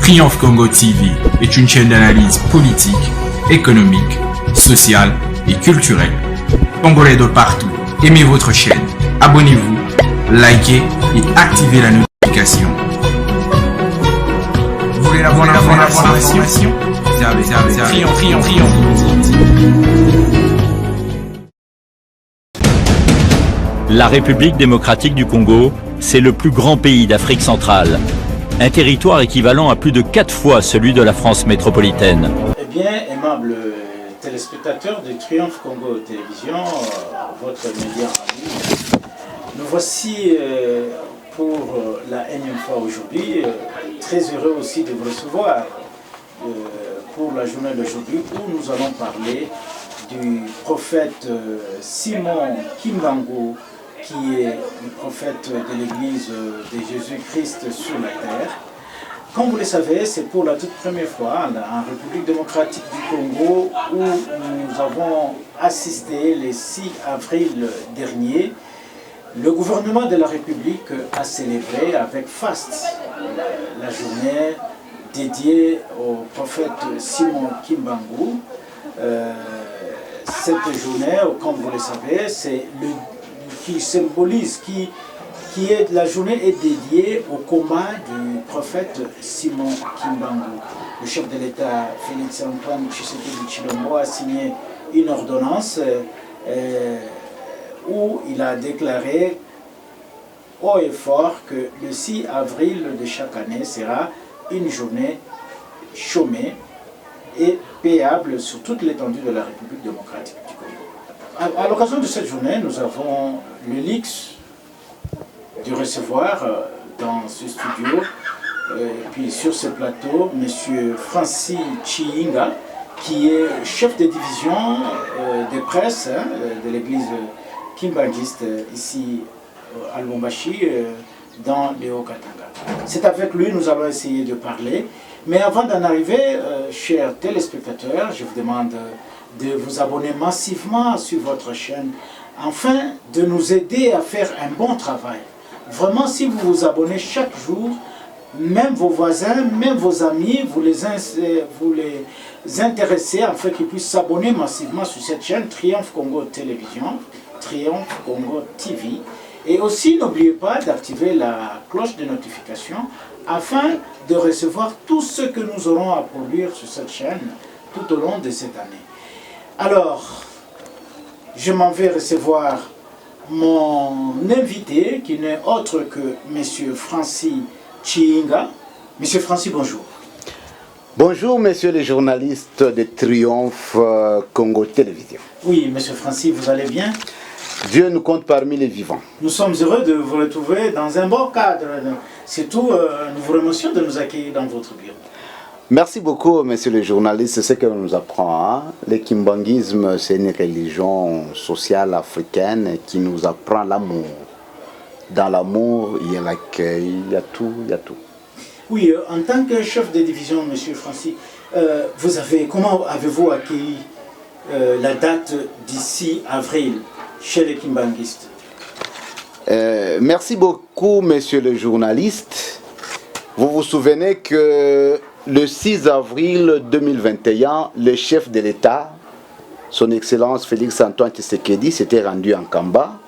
Triomphe Congo TV est une chaîne d'analyse politique, économique, sociale et culturelle. Congolais de partout, aimez votre chaîne, abonnez-vous, likez et activez la notification. Vous voulez la bonne information? Triomphe. La République démocratique du Congo, c'est le plus grand pays d'Afrique centrale. Un territoire équivalent à plus de 4 fois celui de la France métropolitaine. Eh bien, aimables téléspectateurs de Triomphe Congo Télévision, votre média en ligne, nous voici pour la énième fois aujourd'hui, très heureux aussi de vous recevoir pour la journée d'aujourd'hui où nous allons parler du prophète Simon Kimbangu, qui est le prophète de l'Église de Jésus-Christ sur la terre. Comme vous le savez, c'est pour la toute première fois en République démocratique du Congo où nous avons assisté le 6 avril dernier. Le gouvernement de la République a célébré avec faste la journée dédiée au prophète Simon Kimbangu. Cette journée, comme vous le savez, c'est qui symbolise, qui est la journée est dédiée au combat du prophète Simon Kimbangu. Le chef de l'État, Félix Antoine Tshisekedi Tshilombo, a signé une ordonnance où il a déclaré haut et fort que le 6 avril de chaque année sera une journée chômée et payable sur toute l'étendue de la République démocratique du Congo. À l'occasion de cette journée, nous avons le luxe de recevoir dans ce studio, et puis sur ce plateau, M. Francis Chiinga, qui est chef de division de presse de l'église kimbangiste ici à Lubumbashi, dans le Haut-Katanga. C'est avec lui que nous allons essayer de parler. Mais avant d'en arriver, chers téléspectateurs, je vous demande de vous abonner massivement sur votre chaîne, afin de nous aider à faire un bon travail. Vraiment, si vous vous abonnez chaque jour, même vos voisins, même vos amis, vous les intéressez afin qu'ils puissent s'abonner massivement sur cette chaîne Triomphe Congo Télévision, Triomphe Congo TV. Et aussi, n'oubliez pas d'activer la cloche de notification afin de recevoir tout ce que nous aurons à produire sur cette chaîne tout au long de cette année. Alors, je m'en vais recevoir mon invité qui n'est autre que M. Francis Chiinga. M. Francis, bonjour. Bonjour, messieurs les journalistes de Triomphe Congo Télévision. Oui, M. Francis, vous allez bien? Dieu nous compte parmi les vivants. Nous sommes heureux de vous retrouver dans un bon cadre. Surtout, nous vous remercions de nous accueillir dans votre bureau. Merci beaucoup, messieurs les journalistes. C'est ce que nous apprend. Hein? Le kimbanguisme, c'est une religion sociale africaine qui nous apprend l'amour. Dans l'amour, il y a l'accueil, il y a tout, il y a tout. Oui, en tant que chef de division, M. Francis, comment avez-vous accueilli la date du 6 avril chez les kimbanguistes? Merci beaucoup, messieurs les journalistes. Vous vous souvenez que le 6 avril 2021, le chef de l'État, son Excellence Félix Antoine Tshisekedi, s'était rendu en Kamba.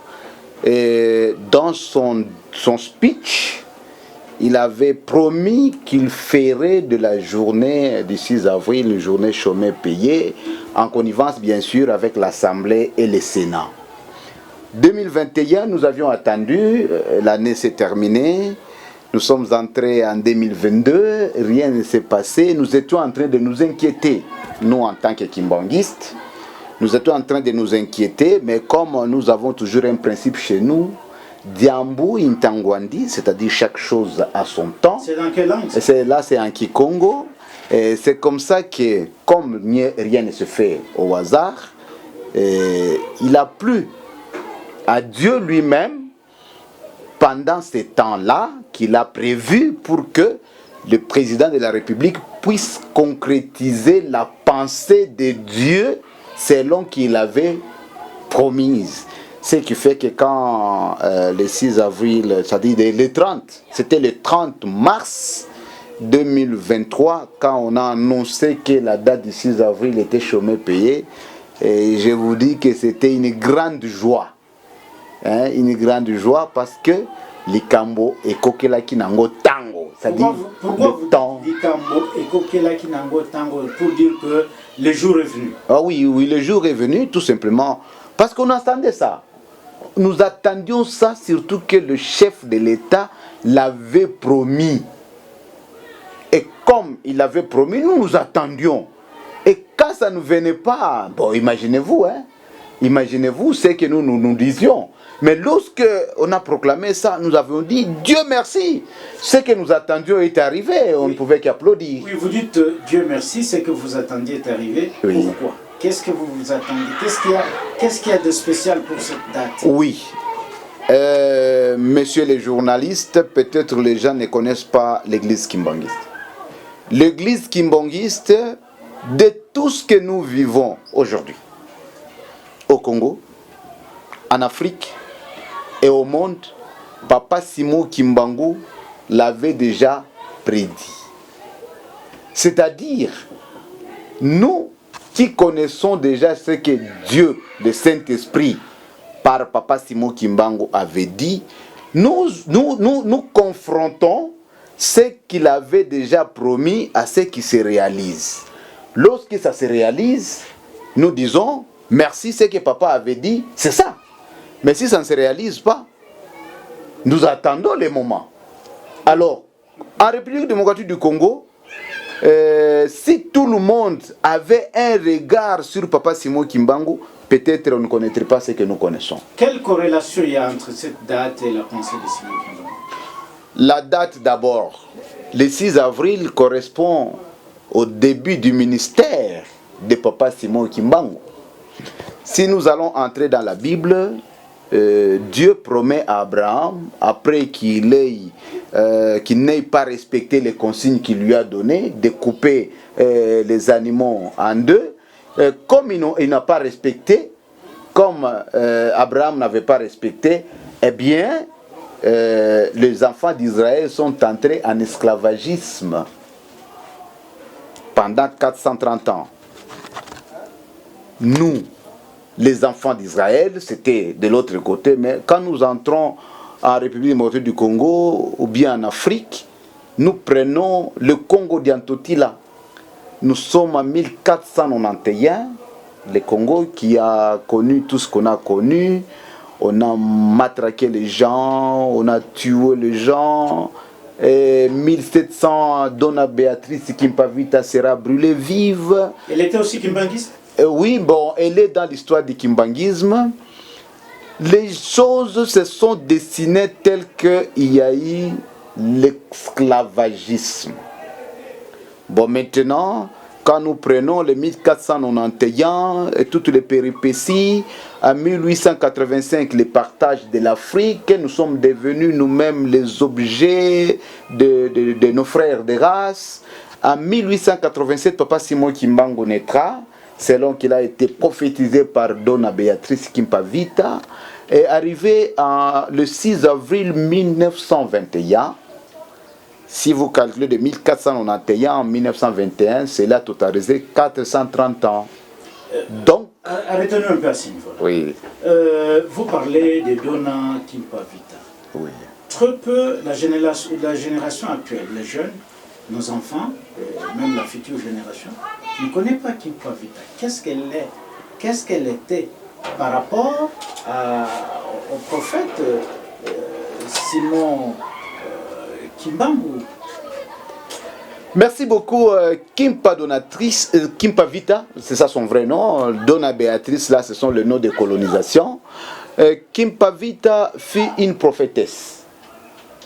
Et dans son speech, il avait promis qu'il ferait de la journée du 6 avril une journée chômée payée, en connivence bien sûr avec l'Assemblée et le Sénat. 2021, nous avions attendu, l'année s'est terminée, nous sommes entrés en 2022, rien ne s'est passé, nous étions en train de nous inquiéter, nous en tant que kimbanguistes, nous étions en train de nous inquiéter, mais comme nous avons toujours un principe chez nous, Diambu Intangwandi, c'est-à-dire chaque chose a son temps. C'est dans quelle langue? Là, c'est en Kikongo. C'est comme ça que, comme rien ne se fait au hasard, il a plu à Dieu lui-même, pendant ces temps-là, qu'il a prévu pour que le président de la République puisse concrétiser la pensée de Dieu selon qu'il avait promise. Ce qui fait que quand le 6 avril, c'est-à-dire le 30, c'était le 30 mars 2023, quand on a annoncé que la date du 6 avril était chômé payé, et je vous dis que c'était une grande joie. Hein, une grande joie parce que Likambo et Kokelaki Nango Tango. C'est-à-dire le temps. Likambo et Kokelaki Nango Tango pour dire que le jour est venu. Ah oui, oui, le jour est venu tout simplement parce qu'on attendait ça. Nous attendions ça, surtout que le chef de l'État l'avait promis. Et comme il l'avait promis, nous attendions. Et quand ça ne venait pas, bon, imaginez-vous, hein, imaginez-vous ce que nous disions. Mais lorsque on a proclamé ça, nous avions dit Dieu merci. Ce que nous attendions est arrivé, on ne pouvait qu'applaudir. Oui, vous dites Dieu merci, ce que vous attendiez est arrivé. Oui. Pourquoi? Qu'est-ce que vous attendez? Qu'est-ce qu'il y a de spécial pour cette date? Oui. Messieurs les journalistes, peut-être les gens ne connaissent pas l'église kimbangiste. L'église kimbangiste, de tout ce que nous vivons aujourd'hui, au Congo, en Afrique et au monde, Papa Simon Kimbangu l'avait déjà prédit. C'est-à-dire, nous qui connaissons déjà ce que Dieu, le Saint-Esprit, par Papa Simon Kimbangu avait dit, nous confrontons ce qu'il avait déjà promis à ce qui se réalise. Lorsque ça se réalise, nous disons, merci, ce que Papa avait dit, c'est ça. Mais si ça ne se réalise pas, nous attendons les moments. Alors, en République démocratique du Congo, si tout le monde avait un regard sur Papa Simon Kimbangu, peut-être on ne connaîtrait pas ce que nous connaissons. Quelle corrélation il y a entre cette date et la pensée de Simon Kimbangu? La date d'abord, le 6 avril correspond au début du ministère de Papa Simon Kimbangu. Si nous allons entrer dans la Bible, Dieu promet à Abraham, après qu'il n'ait pas respecté les consignes qu'il lui a données, de couper les animaux en deux. Comme il n'a pas respecté, comme Abraham n'avait pas respecté, eh bien, les enfants d'Israël sont entrés en esclavagisme pendant 430 ans. Nous, les enfants d'Israël, c'était de l'autre côté, mais quand nous entrons en République démocratique du Congo ou bien en Afrique, nous prenons le Congo d'Antotila. Nous sommes en 1491, le Congo qui a connu tout ce qu'on a connu. On a matraqué les gens, on a tué les gens. Et 1700, Donna Béatrice Kimpavita sera brûlée vive. Elle était aussi kimbanguiste? Oui, bon, elle est dans l'histoire du kimbanguisme. Les choses se sont dessinées telles qu'il y a eu l'esclavagisme. Bon, maintenant, quand nous prenons les 1491 et toutes les péripéties, en 1885, le partage de l'Afrique, nous sommes devenus nous-mêmes les objets de nos frères de race. En 1887, Papa Simon Kimbangu naîtra, selon qu'il a été prophétisé par Donna Béatrice Kimpavita, est arrivé le 6 avril 1921. Si vous calculez de 1491 à 1921, cela totalisé 430 ans. Donc, arrêtons-nous un peu à ce niveau. Oui. Vous parlez de Donna Kimpavita. Oui. Très peu, la génération actuelle, les jeunes, nos enfants, même la future génération, ne connaît pas Kimpavita. Qu'est-ce qu'elle est? Qu'est-ce qu'elle était par rapport au prophète Simon Kimbangu? Merci beaucoup, Kimpavita, c'est ça son vrai nom. Donna Béatrice, là, ce sont les noms de colonisation. Kimpavita fut une prophétesse.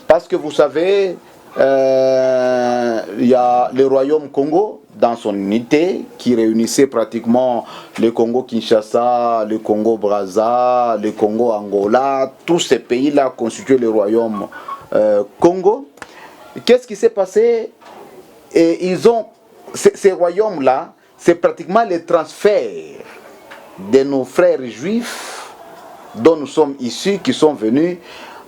Parce que vous savez, il y a le royaume Congo dans son unité qui réunissait pratiquement le Congo Kinshasa, le Congo Brazza, le Congo Angola. Tous ces pays-là constituaient le royaume Congo. Qu'est-ce qui s'est passé? Et ils ont ces royaumes-là, c'est pratiquement le transfert de nos frères juifs dont nous sommes issus, qui sont venus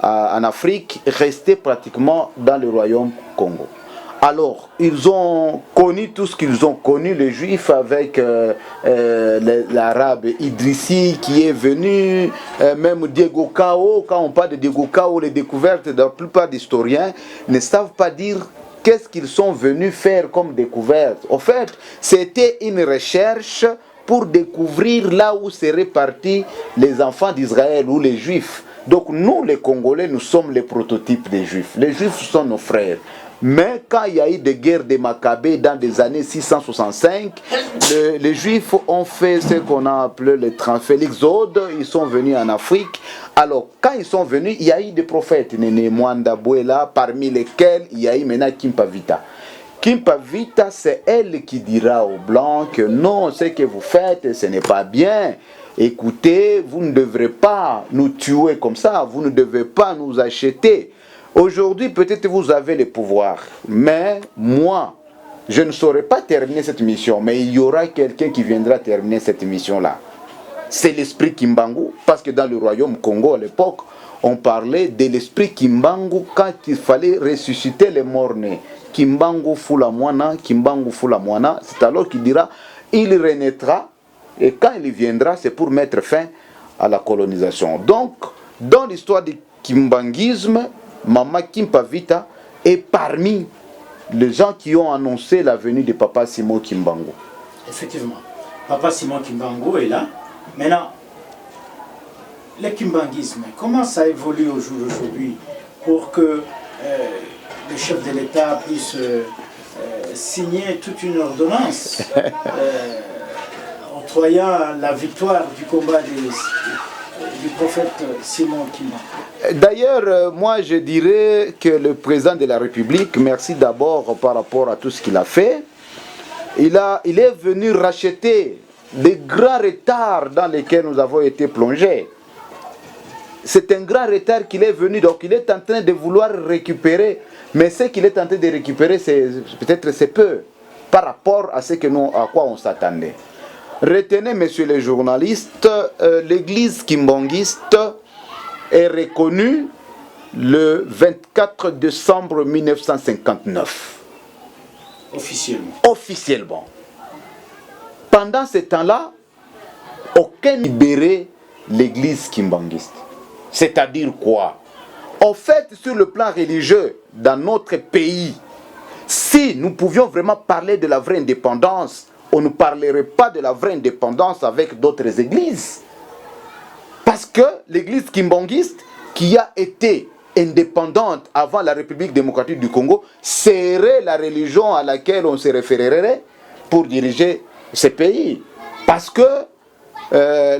en Afrique, rester pratiquement dans le royaume Congo. Alors, ils ont connu tout ce qu'ils ont connu, les Juifs, avec l'arabe Idrissi qui est venu, même Diego Cao. Quand on parle de Diego Cao, les découvertes de la plupart d'historiens ne savent pas dire qu'est-ce qu'ils sont venus faire comme découverte. En fait, c'était une recherche pour découvrir là où seraient partis les enfants d'Israël ou les Juifs. Donc nous, les Congolais, nous sommes les prototypes des Juifs. Les Juifs sont nos frères. Mais quand il y a eu des guerres des Maccabées dans les années 665, les Juifs ont fait ce qu'on a appelé l'exode. Ils sont venus en Afrique. Alors, quand ils sont venus, il y a eu des prophètes, Néné Mwanda Bouela, parmi lesquels il y a eu maintenant Kimpavita. Kimpavita, c'est elle qui dira aux Blancs que non, ce que vous faites, ce n'est pas bien. Écoutez, vous ne devrez pas nous tuer comme ça, vous ne devez pas nous acheter. Aujourd'hui, peut-être vous avez le pouvoir, mais moi, je ne saurais pas terminer cette mission, mais il y aura quelqu'un qui viendra terminer cette mission-là. C'est l'esprit Kimbangu, parce que dans le royaume Congo à l'époque, on parlait de l'esprit Kimbangu quand il fallait ressusciter les morts-nés. Kimbangu Fula Mwana, Kimbangu Fula Mwana, c'est alors qu'il dira, il renaîtra, et quand il viendra, c'est pour mettre fin à la colonisation. Donc, dans l'histoire du kimbanguisme, Mama Kimpavita est parmi les gens qui ont annoncé la venue de Papa Simon Kimbangu. Effectivement, Papa Simon Kimbangu est là. Maintenant, le kimbanguisme, comment ça évolue au jour d'aujourd'hui pour que le chef de l'État puisse signer toute une ordonnance octroyant la victoire du combat du prophète Simon Kimbangu? D'ailleurs, moi je dirais que le président de la République, merci d'abord par rapport à tout ce qu'il a fait, il est venu racheter les grands retards dans lesquels nous avons été plongés. C'est un grand retard qu'il est venu, donc il est en train de vouloir récupérer, mais ce qu'il est en train de récupérer, peut-être c'est peu par rapport à ce à quoi on s'attendait. Retenez, messieurs les journalistes, l'église kimbanguiste est reconnue le 24 décembre 1959. Officiellement. Pendant ce temps-là, aucun libéré l'église kimbanguiste. C'est-à-dire quoi? En fait, sur le plan religieux, dans notre pays, si nous pouvions vraiment parler de la vraie indépendance, on ne parlerait pas de la vraie indépendance avec d'autres églises. Parce que l'église kimbanguiste, qui a été indépendante avant la République démocratique du Congo, serait la religion à laquelle on se référerait pour diriger ce pays. Parce que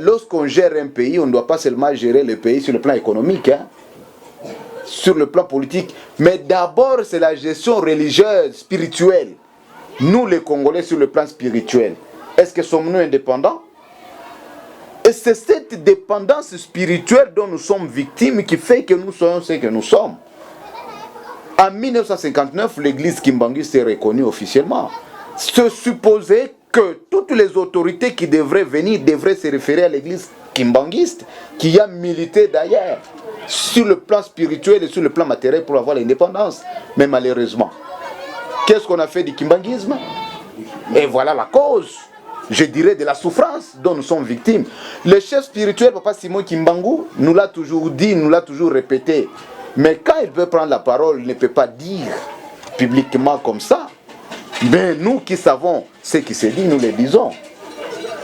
lorsqu'on gère un pays, on ne doit pas seulement gérer le pays sur le plan économique, sur le plan politique, mais d'abord c'est la gestion religieuse, spirituelle. Nous les Congolais sur le plan spirituel, est-ce que sommes-nous indépendants? Et c'est cette dépendance spirituelle dont nous sommes victimes qui fait que nous soyons ce que nous sommes. En 1959, l'église kimbanguiste est reconnue officiellement. Se supposait que toutes les autorités qui devraient venir devraient se référer à l'église kimbanguiste, qui a milité d'ailleurs sur le plan spirituel et sur le plan matériel pour avoir l'indépendance. Mais malheureusement, qu'est-ce qu'on a fait du kimbanguisme? Et voilà la cause, je dirais, de la souffrance dont nous sommes victimes. Le chef spirituel, Papa Simon Kimbangu, nous l'a toujours dit, nous l'a toujours répété. Mais quand il veut prendre la parole, il ne peut pas dire publiquement comme ça. Mais nous qui savons ce qui se dit, nous le disons.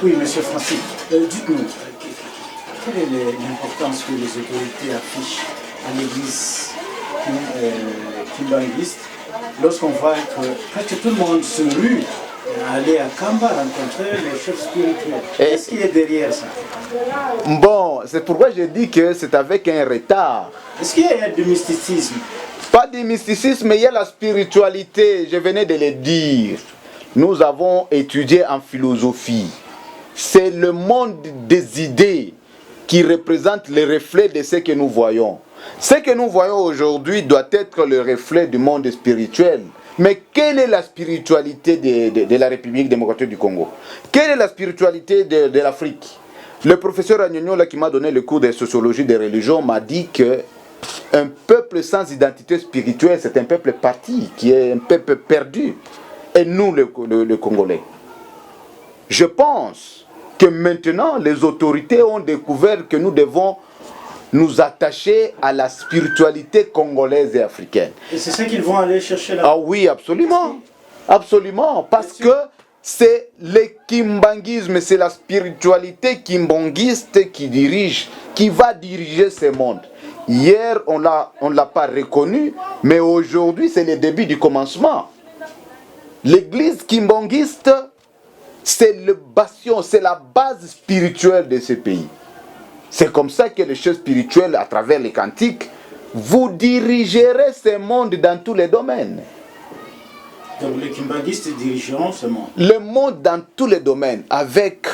Oui, monsieur Francis, dites-nous, quelle est l'importance que les autorités affichent à l'église kimbanguiste lorsqu'on voit que presque tout le monde se rue à aller à Kamba rencontrer les chefs spirituels? Qu'est-ce qui est derrière ça? Bon, c'est pourquoi je dis que c'est avec un retard. Est-ce qu'il y a du mysticisme? Pas du mysticisme, mais il y a la spiritualité, je venais de le dire. Nous avons étudié en philosophie. C'est le monde des idées qui représente le reflet de ce que nous voyons. Ce que nous voyons aujourd'hui doit être le reflet du monde spirituel. Mais quelle est la spiritualité de la République démocratique du Congo? Quelle est la spiritualité de l'Afrique? Le professeur Agnogno, qui m'a donné le cours de sociologie des religions, m'a dit que Un peuple sans identité spirituelle, c'est un peuple parti, qui est un peuple perdu. Et nous, le Congolais. Je pense que maintenant, les autorités ont découvert que nous devons nous attacher à la spiritualité congolaise et africaine. Et c'est ça qu'ils vont aller chercher là. Ah oui, absolument. Absolument. Parce que c'est le kimbanguisme, c'est la spiritualité kimbanguiste qui va diriger ce monde. Hier, on l'a pas reconnu, mais aujourd'hui, c'est le début du commencement. L'église kimbanguiste, c'est le bastion, c'est la base spirituelle de ce pays. C'est comme ça que les choses spirituelles, à travers les cantiques, vous dirigerez ce monde dans tous les domaines. Donc les kimbanguistes dirigeront ce monde. Le monde dans tous les domaines, avec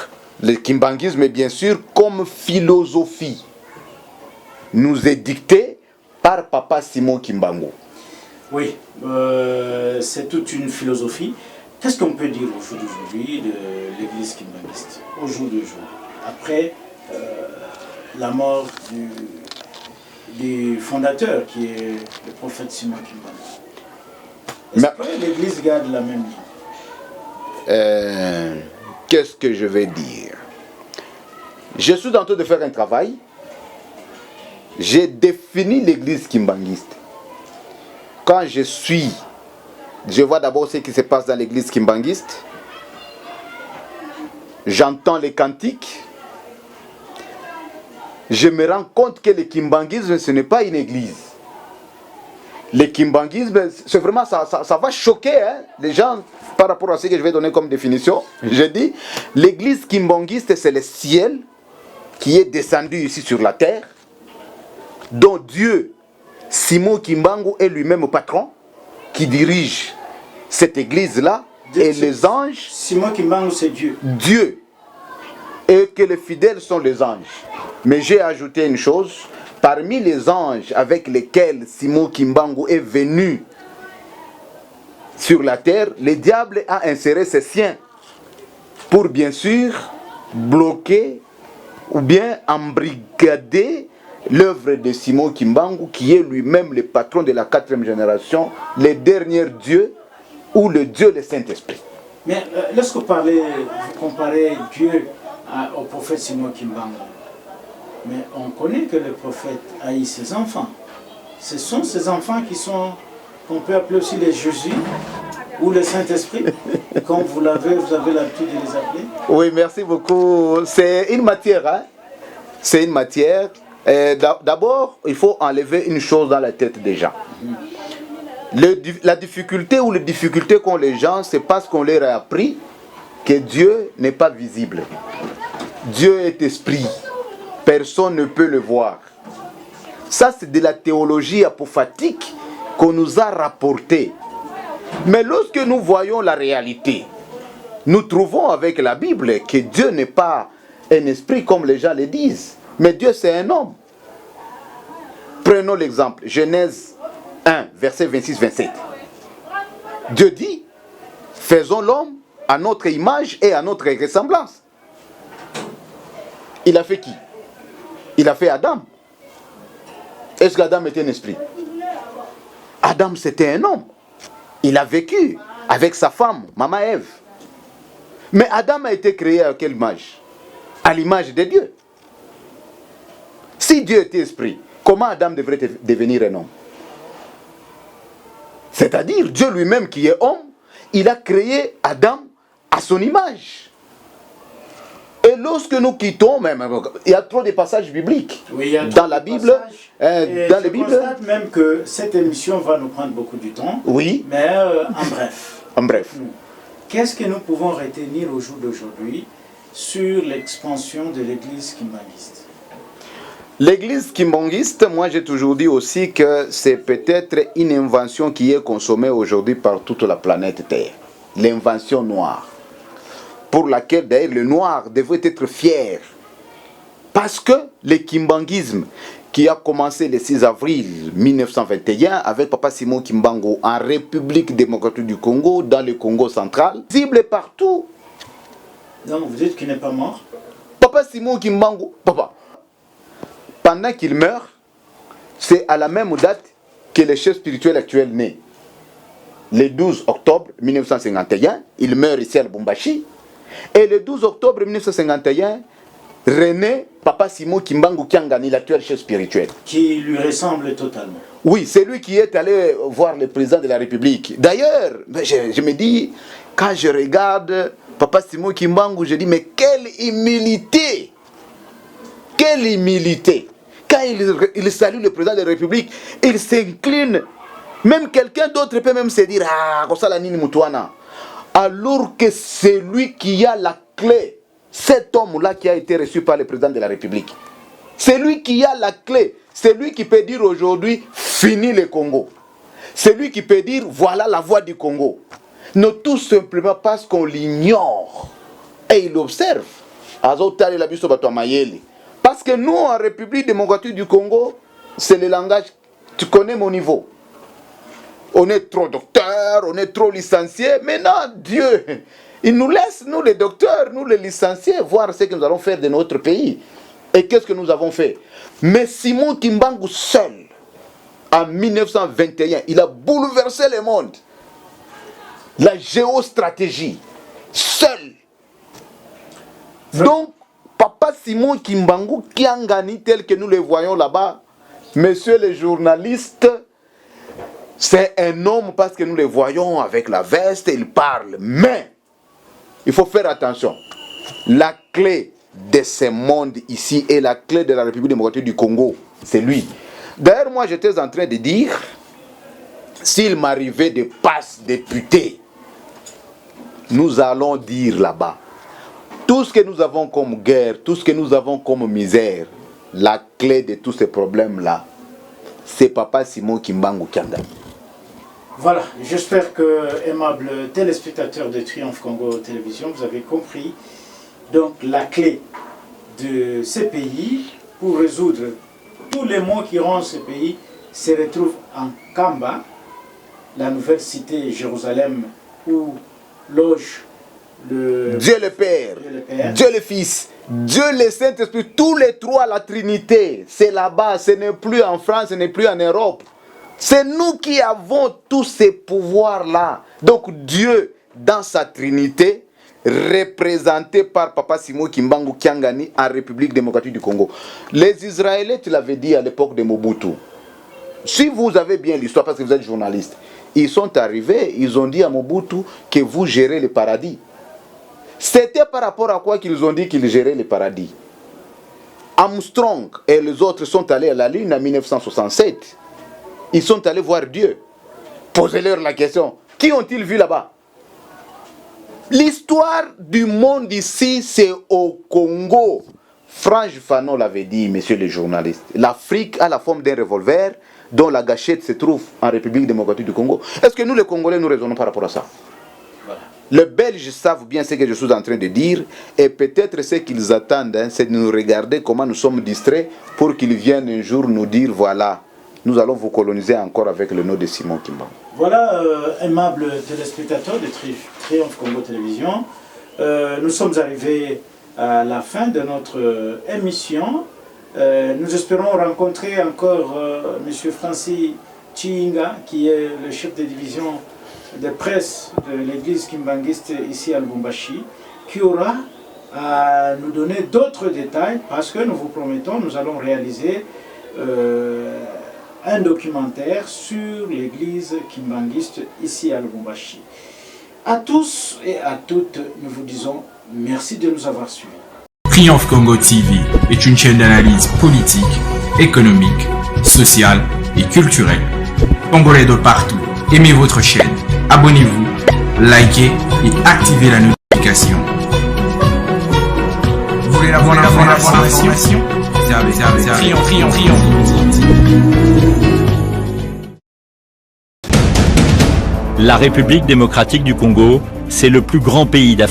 le kimbanguisme bien sûr comme philosophie, nous est dicté par Papa Simon Kimbangu. Oui, c'est toute une philosophie. Qu'est-ce qu'on peut dire au jour d'aujourd'hui de l'église kimbanguiste, au jour d'aujourd'hui, après la mort du fondateur qui est le prophète Simon Kimbangu? Est-ce que l'église garde la même ligne? Qu'est-ce que je vais dire? Je suis en train de faire un travail. J'ai défini l'église kimbanguiste. Quand je vois d'abord ce qui se passe dans l'église kimbanguiste. J'entends les cantiques. Je me rends compte que le kimbanguisme, ce n'est pas une église. Le kimbanguisme, c'est vraiment, ça va choquer les gens par rapport à ce que je vais donner comme définition. Je dis, l'église kimbanguiste, c'est le ciel qui est descendu ici sur la terre, dont Dieu, Simon Kimbangu, est lui-même au patron, qui dirige cette église-là, et les anges. Simon Kimbangu, c'est Dieu. Dieu. Et que les fidèles sont les anges. Mais j'ai ajouté une chose. Parmi les anges avec lesquels Simon Kimbangu est venu sur la terre, le diable a inséré ses siens pour bien sûr bloquer ou bien embrigader l'œuvre de Simon Kimbangu, qui est lui-même le patron de la 4e génération, le dernier Dieu ou le Dieu le Saint-Esprit. Mais lorsque vous comparez Dieu au prophète Simon Kimbangu, mais on connaît que le prophète haït ses enfants. Ce sont ces enfants qu'on peut appeler aussi les Jésus ou le Saint-Esprit, comme vous avez l'habitude de les appeler. Oui, merci beaucoup. C'est une matière, hein? C'est une matière. D'abord, il faut enlever une chose dans la tête des gens. La difficulté ou les difficultés qu'ont les gens, c'est parce qu'on leur a appris que Dieu n'est pas visible. Dieu est esprit. Personne ne peut le voir. Ça, c'est de la théologie apophatique qu'on nous a rapportée. Mais lorsque nous voyons la réalité, nous trouvons avec la Bible que Dieu n'est pas un esprit comme les gens le disent. Mais Dieu, c'est un homme. Prenons l'exemple. Genèse 1, verset 26-27. Dieu dit, faisons l'homme à notre image et à notre ressemblance. Il a fait qui? Il a fait Adam. Est-ce qu'Adam était un esprit? Adam, c'était un homme. Il a vécu avec sa femme, maman Ève. Mais Adam a été créé à quelle image? À l'image de Dieu. Si Dieu était esprit, comment Adam devrait devenir un homme? C'est-à-dire, Dieu lui-même qui est homme, il a créé Adam à son image. Et lorsque nous quittons, même, il y a trop de passages bibliques dans la Bible. Dans les Bibles. Je constate même que cette émission va nous prendre beaucoup de temps. Oui. Mais en bref. En bref. Qu'est-ce que nous pouvons retenir au jour d'aujourd'hui sur l'expansion de l'église kimbanguiste? L'église kimbanguiste, moi j'ai toujours dit aussi que c'est peut-être une invention qui est consommée aujourd'hui par toute la planète Terre. L'invention noire. Pour laquelle d'ailleurs le noir devrait être fier. Parce que le kimbanguisme qui a commencé le 6 avril 1921 avec Papa Simon Kimbangu en République démocratique du Congo, dans le Congo central, visible partout. Donc vous dites qu'il n'est pas mort? Papa Simon Kimbangu, papa, pendant qu'il meurt, c'est à la même date que le chef spirituel actuel naît. Le 12 octobre 1951, il meurt ici à Lubumbashi. Et le 12 octobre 1951, renaît Papa Simon Kimbangu Kiangani, l'actuel chef spirituel. Qui lui ressemble totalement. Oui, c'est lui qui est allé voir le président de la République. D'ailleurs, je me dis, quand je regarde Papa Simon Kimbangu, je dis, mais quelle humilité! Quelle humilité! Quand il salue le président de la République, il s'incline. Même quelqu'un d'autre peut même se dire, ah, comme ça la nini mutuana. Alors que c'est lui qui a la clé. Cet homme-là qui a été reçu par le président de la République. C'est lui qui a la clé. C'est lui qui peut dire aujourd'hui, fini le Congo. C'est lui qui peut dire, voilà la voie du Congo. Non, tout simplement parce qu'on l'ignore. Et il observe. Parce que nous, en République démocratique du Congo, c'est le langage, tu connais mon niveau. On est trop docteurs, on est trop licenciés. Mais non, Dieu, il nous laisse, nous les docteurs, nous les licenciés, voir ce que nous allons faire de notre pays. Et qu'est-ce que nous avons fait? Mais Simon Kimbangu seul, en 1921, il a bouleversé le monde. La géostratégie, seul. Donc, Papa Simon Kimbangu Kiangani, tel que nous le voyons là-bas, messieurs les journalistes, c'est un homme parce que nous le voyons avec la veste, il parle. Mais, il faut faire attention. La clé de ce monde ici et la clé de la République démocratique du Congo, c'est lui. D'ailleurs, moi, j'étais en train de dire, s'il m'arrivait de passe député, nous allons dire là-bas, tout ce que nous avons comme guerre, tout ce que nous avons comme misère, la clé de tous ces problèmes-là, c'est Papa Simon Kimbangu Kiangani. Voilà, j'espère que, aimables téléspectateurs de Triomphe Congo Télévision, vous avez compris donc la clé de ce pays pour résoudre tous les maux qui rendent ce pays se retrouvent en Kamba, la nouvelle cité Jérusalem où loge Dieu le Père, Dieu le Fils, Dieu le Saint-Esprit, tous les trois, la Trinité. C'est là-bas, ce n'est plus en France, ce n'est plus en Europe. C'est nous qui avons tous ces pouvoirs-là. Donc Dieu, dans sa Trinité, représenté par Papa Simon Kimbangu Kiangani en République démocratique du Congo. Les Israéliens, tu l'avais dit à l'époque de Mobutu. Si vous avez bien l'histoire, parce que vous êtes journaliste, ils sont arrivés, ils ont dit à Mobutu que vous gérez le paradis. C'était par rapport à quoi qu'ils ont dit qu'ils géraient le paradis. Armstrong et les autres sont allés à la Lune en 1967. Ils sont allés voir Dieu. Posez-leur la question. Qui ont-ils vu là-bas? L'histoire du monde ici, c'est au Congo. Frange Fanon l'avait dit, messieurs les journalistes. L'Afrique a la forme d'un revolver dont la gâchette se trouve en République démocratique du Congo. Est-ce que nous, les Congolais, nous raisonnons par rapport à ça? Voilà. Les Belges savent bien ce que je suis en train de dire. Et peut-être ce qu'ils attendent, c'est de nous regarder comment nous sommes distraits pour qu'ils viennent un jour nous dire, voilà, nous allons vous coloniser encore avec le nom de Simon Kimbangu. Voilà, aimables téléspectateurs de Triomphe Congo Télévision, nous sommes arrivés à la fin de notre émission. Nous espérons rencontrer encore M. Francis Chiinga, qui est le chef de division de presse de l'église kimbanguiste ici à Lubumbashi, qui aura à nous donner d'autres détails, parce que nous vous promettons, nous allons réaliser un documentaire sur l'église kimbanguiste ici à Lubumbashi. À tous et à toutes, nous vous disons merci de nous avoir suivis. Triomphe Congo TV est une chaîne d'analyse politique, économique, sociale et culturelle. Congolais de partout, aimez votre chaîne, abonnez-vous, likez et activez la notification. Vous voulez la bonne information? Triomphe. La République démocratique du Congo, c'est le plus grand pays d'Afrique.